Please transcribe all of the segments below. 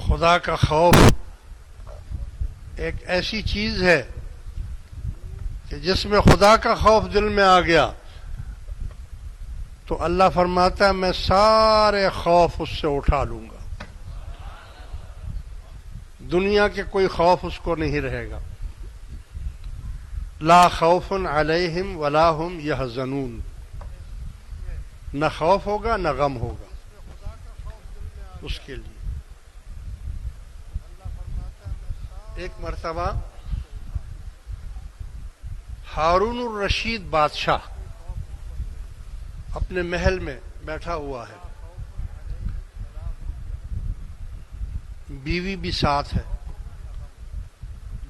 خدا کا خوف ایک ایسی چیز ہے کہ جس میں خدا کا خوف دل میں آ گیا تو اللہ فرماتا ہے میں سارے خوف اس سے اٹھا لوں گا، دنیا کے کوئی خوف اس کو نہیں رہے گا۔ لا خوف علیہم ولا هم یحزنون، نہ خوف ہوگا نہ غم ہوگا اس کے لیے۔ ایک مرتبہ ہارون الرشید بادشاہ اپنے محل میں بیٹھا ہوا ہے، بیوی بھی ساتھ ہے،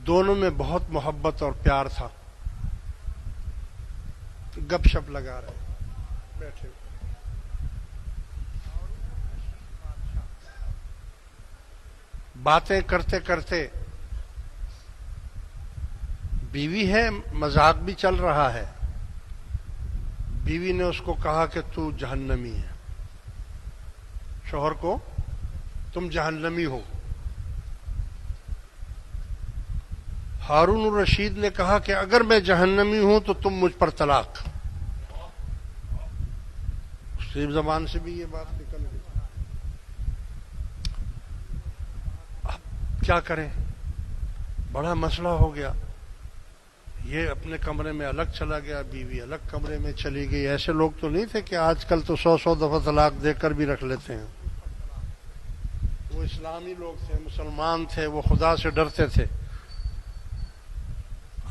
دونوں میں بہت محبت اور پیار تھا، گپ شپ لگا رہے بیٹھے۔ باتیں کرتے کرتے بیوی ہے، مذاق بھی چل رہا ہے، بیوی نے اس کو کہا کہ تو جہنمی ہے، شوہر کو تم جہنمی ہو۔ ہارون الرشید نے کہا کہ اگر میں جہنمی ہوں تو تم مجھ پر طلاق۔ اس کی زبان سے بھی یہ بات نکل گئی۔ اب کیا کریں، بڑا مسئلہ ہو گیا، یہ اپنے کمرے میں الگ چلا گیا، بیوی الگ کمرے میں چلی گئی۔ ایسے لوگ تو نہیں تھے کہ آج کل تو 100 دفعہ طلاق دے کر بھی رکھ لیتے ہیں، وہ اسلامی لوگ تھے، مسلمان تھے، وہ خدا سے ڈرتے تھے۔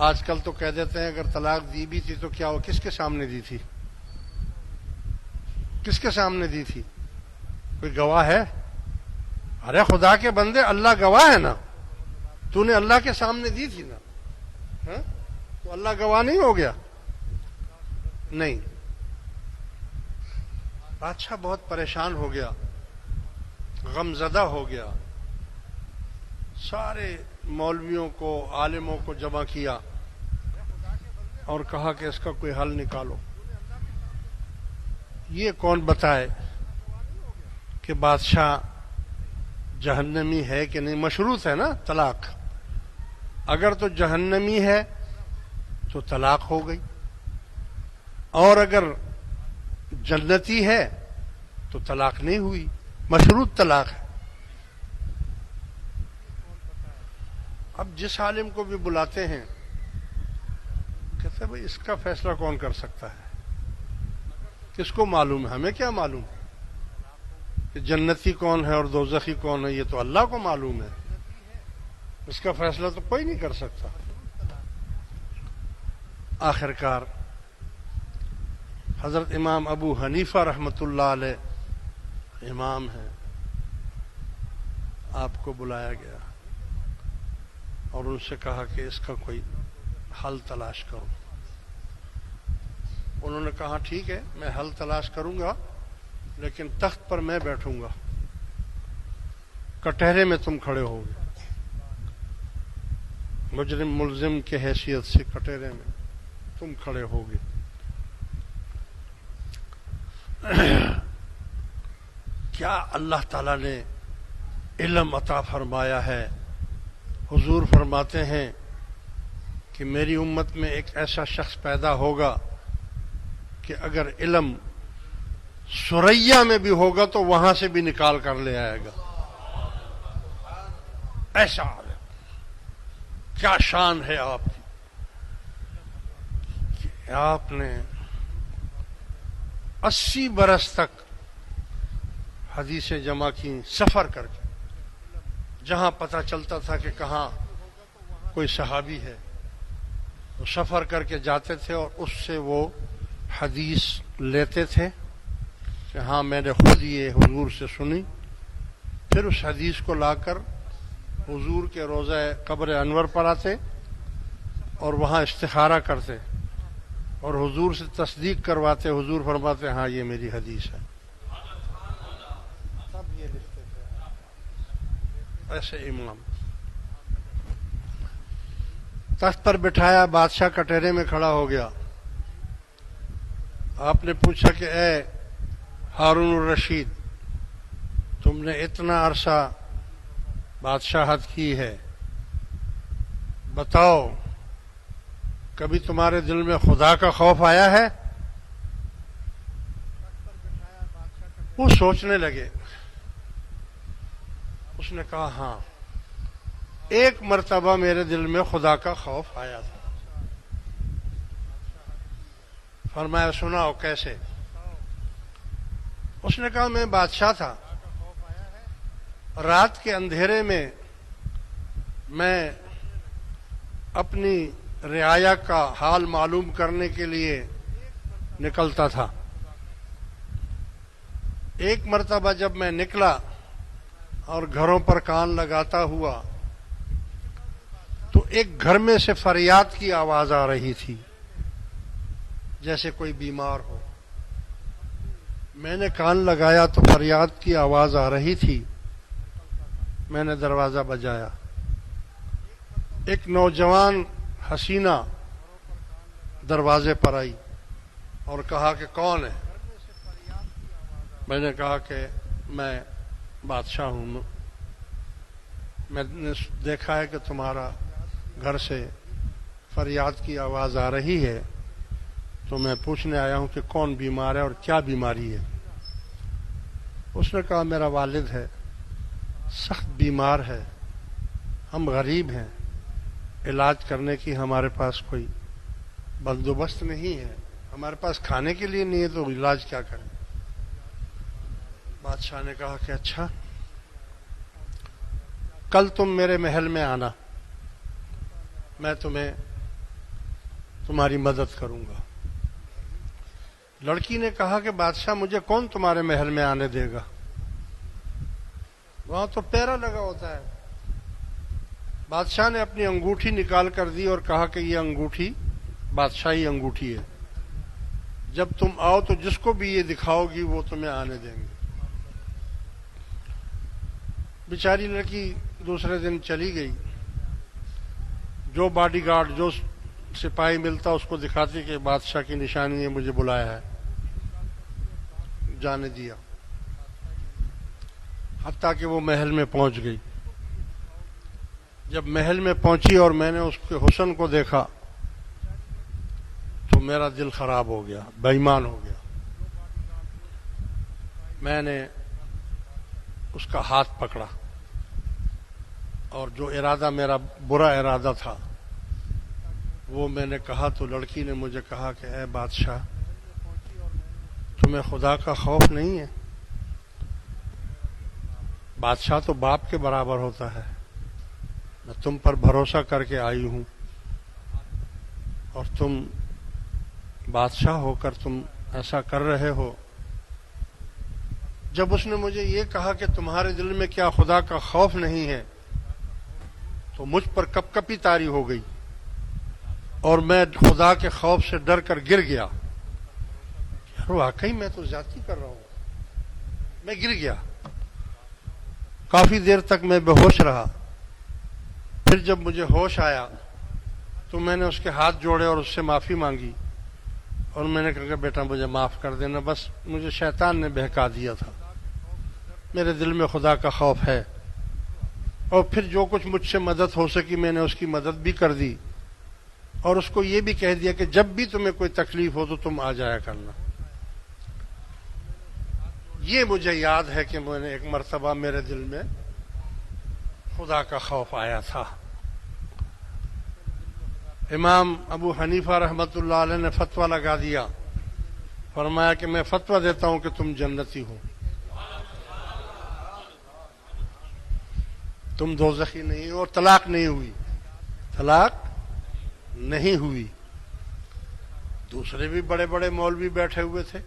آج کل تو کہہ دیتے ہیں اگر طلاق دی بھی تھی تو کیا وہ کس کے سامنے دی تھی، کس کے سامنے دی تھی، کوئی گواہ ہے؟ ارے خدا کے بندے، اللہ گواہ ہے نا، تو نے اللہ کے سامنے دی تھی نا، ہاں؟ تو اللہ گواہ نہیں ہو گیا؟ نہیں۔ بادشاہ بہت پریشان ہو گیا، غم زدہ ہو گیا، سارے مولویوں کو، عالموں کو جمع کیا اور کہا کہ اس کا کوئی حل نکالو۔ یہ کون بتائے کہ بادشاہ جہنمی ہے کہ نہیں؟ مشروط ہے نا طلاق، اگر تو جہنمی ہے تو طلاق ہو گئی، اور اگر جنتی ہے تو طلاق نہیں ہوئی، مشروط طلاق ہے۔ اب جس عالم کو بھی بلاتے ہیں کہتے ہیں بھائی اس کا فیصلہ کون کر سکتا ہے، کس کو معلوم ہے، ہمیں کیا معلوم کہ جنتی کون ہے اور دوزخی کون ہے، یہ تو اللہ کو معلوم ہے، اس کا فیصلہ تو کوئی نہیں کر سکتا۔ آخر کار حضرت امام ابو حنیفہ رحمۃ اللہ علیہ امام ہیں، آپ کو بلایا گیا اور ان سے کہا کہ اس کا کوئی حل تلاش کرو۔ انہوں نے کہا ٹھیک ہے میں حل تلاش کروں گا، لیکن تخت پر میں بیٹھوں گا، کٹہرے میں تم کھڑے ہوگے، مجرم ملزم کے حیثیت سے کٹہرے میں تم کھڑے ہوگے۔ کیا اللہ تعالی نے علم عطا فرمایا ہے۔ حضور فرماتے ہیں کہ میری امت میں ایک ایسا شخص پیدا ہوگا کہ اگر علم سریا میں بھی ہوگا تو وہاں سے بھی نکال کر لے آئے گا، ایسا عالم۔ کیا شان ہے آپ کی کہ آپ نے 80 برس تک حدیثیں جمع کی، سفر کر کے، جہاں پتہ چلتا تھا کہ کہاں کوئی صحابی ہے وہ سفر کر کے جاتے تھے اور اس سے وہ حدیث لیتے تھے کہ ہاں میں نے خود یہ حضور سے سنی، پھر اس حدیث کو لا کر حضور کے روضہ قبر انور پر آتے اور وہاں استخارہ کرتے اور حضور سے تصدیق کرواتے، حضور فرماتے ہاں یہ میری حدیث ہے، تب یہ لکھتے تھے۔ ایسے امام تخت پر بٹھایا، بادشاہ کٹہرے میں کھڑا ہو گیا۔ آپ نے پوچھا کہ اے ہارون الرشید، تم نے اتنا عرصہ بادشاہت کی ہے، بتاؤ کبھی تمہارے دل میں خدا کا خوف آیا ہے؟ وہ سوچنے لگے. اس نے کہا ہاں، ایک مرتبہ میرے دل میں خدا کا خوف آیا تھا. فرمایا سناؤ کیسے؟ اس نے کہا میں بادشاہ تھا، رات کے اندھیرے میں میں اپنی رعایا کا حال معلوم کرنے کے لیے نکلتا تھا. ایک مرتبہ جب میں نکلا اور گھروں پر کان لگاتا ہوا تو ایک گھر میں سے فریاد کی آواز آ رہی تھی جیسے کوئی بیمار ہو. میں نے کان لگایا تو فریاد کی آواز آ رہی تھی. میں نے دروازہ بجایا. ایک نوجوان حسینہ دروازے پر آئی اور کہا کہ کون ہے؟ میں نے کہا کہ میں بادشاہ ہوں. میں نے دیکھا ہے کہ تمہارا گھر سے فریاد کی آواز آ رہی ہے تو میں پوچھنے آیا ہوں کہ کون بیمار ہے اور کیا بیماری ہے. اس نے کہا میرا والد ہے، سخت بیمار ہے، ہم غریب ہیں، علاج کرنے کی ہمارے پاس کوئی بندوبست نہیں ہے، ہمارے پاس کھانے کے لیے نہیں ہے تو علاج کیا کریں. بادشاہ نے کہا کہ اچھا، کل تم میرے محل میں آنا، میں تمہاری مدد کروں گا. لڑکی نے کہا کہ بادشاہ مجھے کون تمہارے محل میں آنے دے گا، وہاں تو پہرا لگا ہوتا ہے. بادشاہ نے اپنی انگوٹھی نکال کر دی اور کہا کہ یہ انگوٹھی بادشاہی انگوٹھی ہے، جب تم آؤ تو جس کو بھی یہ دکھاؤ گی وہ تمہیں آنے دیں گے. بیچاری لڑکی دوسرے دن چلی گئی. جو باڈی گارڈ، جو سپاہی ملتا اس کو دکھاتی کہ بادشاہ کی نشانی نے مجھے بلایا ہے، جانے دیا. حتیٰ کہ وہ محل میں پہنچ گئی. جب محل میں پہنچی اور میں نے اس کے حسن کو دیکھا تو میرا دل خراب ہو گیا، بے ایمان ہو گیا. میں نے اس کا ہاتھ پکڑا اور جو ارادہ میرا برا ارادہ تھا وہ میں نے کہا تو لڑکی نے مجھے کہا کہ اے بادشاہ، تمہیں خدا کا خوف نہیں ہے؟ بادشاہ تو باپ کے برابر ہوتا ہے. میں تم پر بھروسہ کر کے آئی ہوں اور تم بادشاہ ہو کر تم ایسا کر رہے ہو. جب اس نے مجھے یہ کہا کہ تمہارے دل میں کیا خدا کا خوف نہیں ہے تو مجھ پر کپ کپی طاری ہو گئی اور میں خدا کے خوف سے ڈر کر گر گیا. یار واقعی میں تو زیادتی کر رہا ہوں. میں گر گیا. کافی دیر تک میں بے ہوش رہا. پھر جب مجھے ہوش آیا تو میں نے اس کے ہاتھ جوڑے اور اس سے معافی مانگی اور میں نے کہا کہ بیٹا مجھے معاف کر دینا، بس مجھے شیطان نے بہکا دیا تھا، میرے دل میں خدا کا خوف ہے. اور پھر جو کچھ مجھ سے مدد ہو سکی میں نے اس کی مدد بھی کر دی اور اس کو یہ بھی کہہ دیا کہ جب بھی تمہیں کوئی تکلیف ہو تو تم آ جایا کرنا. یہ مجھے یاد ہے کہ میں نے ایک مرتبہ میرے دل میں خدا کا خوف آیا تھا. امام ابو حنیفہ رحمۃ اللہ علیہ نے فتویٰ لگا دیا، فرمایا کہ میں فتویٰ دیتا ہوں کہ تم جنتی ہو، تم دوزخی نہیں ہو. اور طلاق نہیں ہوئی، طلاق نہیں ہوئی. دوسرے بھی بڑے بڑے مولوی بیٹھے ہوئے تھے،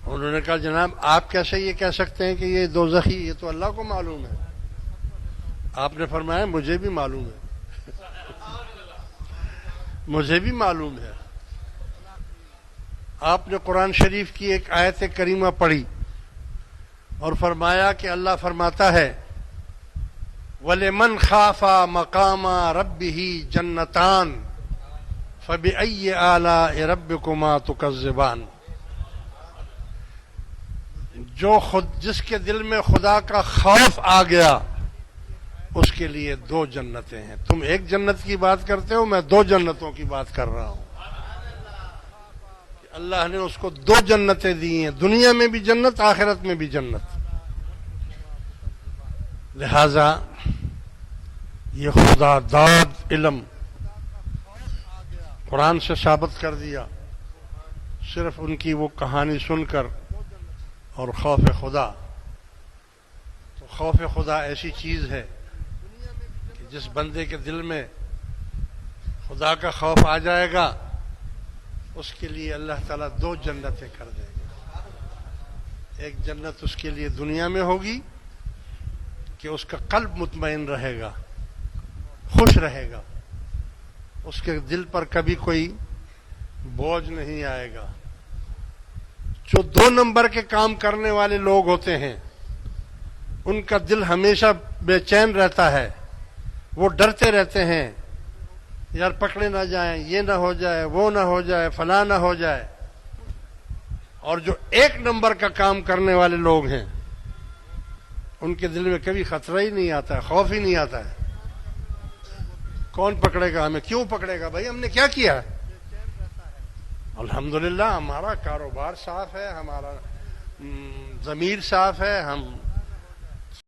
انہوں نے کہا جناب آپ کیسے یہ کہہ سکتے ہیں کہ یہ دوزخی، یہ تو اللہ کو معلوم ہے. آپ نے فرمایا مجھے بھی معلوم ہے، مجھے بھی معلوم ہے. آپ نے قرآن شریف کی ایک آیت کریمہ پڑھی اور فرمایا کہ اللہ فرماتا ہے وَلِمَنْ خَافَ مَقَامَ رَبِّهِ جَنَّتَانِ فَبِأَيِّ آلَاءِ رَبِّكُمَا تُكَذِّبَانِ. جس کے دل میں خدا کا خوف آ گیا اس کے لیے 2 جنتیں ہیں. تم ایک جنت کی بات کرتے ہو, میں 2 جنتوں کی بات کر رہا ہوں. اللہ نے اس کو 2 جنتیں دی ہیں, دنیا میں بھی جنت, آخرت میں بھی جنت. لہذا یہ خدا داد علم قرآن سے ثابت کر دیا, صرف ان کی وہ کہانی سن کر. اور خوف خدا, تو خوف خدا ایسی چیز ہے کہ جس بندے کے دل میں خدا کا خوف آ جائے گا, اس کے لیے اللہ تعالیٰ 2 جنتیں کر دے گا. ایک جنت اس کے لیے دنیا میں ہوگی کہ اس کا قلب مطمئن رہے گا, خوش رہے گا, اس کے دل پر کبھی کوئی بوجھ نہیں آئے گا. جو 2 نمبر کے کام کرنے والے لوگ ہوتے ہیں, ان کا دل ہمیشہ بے چین رہتا ہے, وہ ڈرتے رہتے ہیں, یار پکڑے نہ جائیں, یہ نہ ہو جائے, وہ نہ ہو جائے, فلاں نہ ہو جائے. اور جو 1 نمبر کا کام کرنے والے لوگ ہیں, ان کے دل میں کبھی خطرہ ہی نہیں آتا ہے, خوف ہی نہیں آتا ہے. کون پکڑے گا ہمیں, کیوں پکڑے گا بھائی, ہم نے کیا کیا ہے؟ الحمدللہ ہمارا کاروبار صاف ہے, ہمارا ضمیر صاف ہے, ہم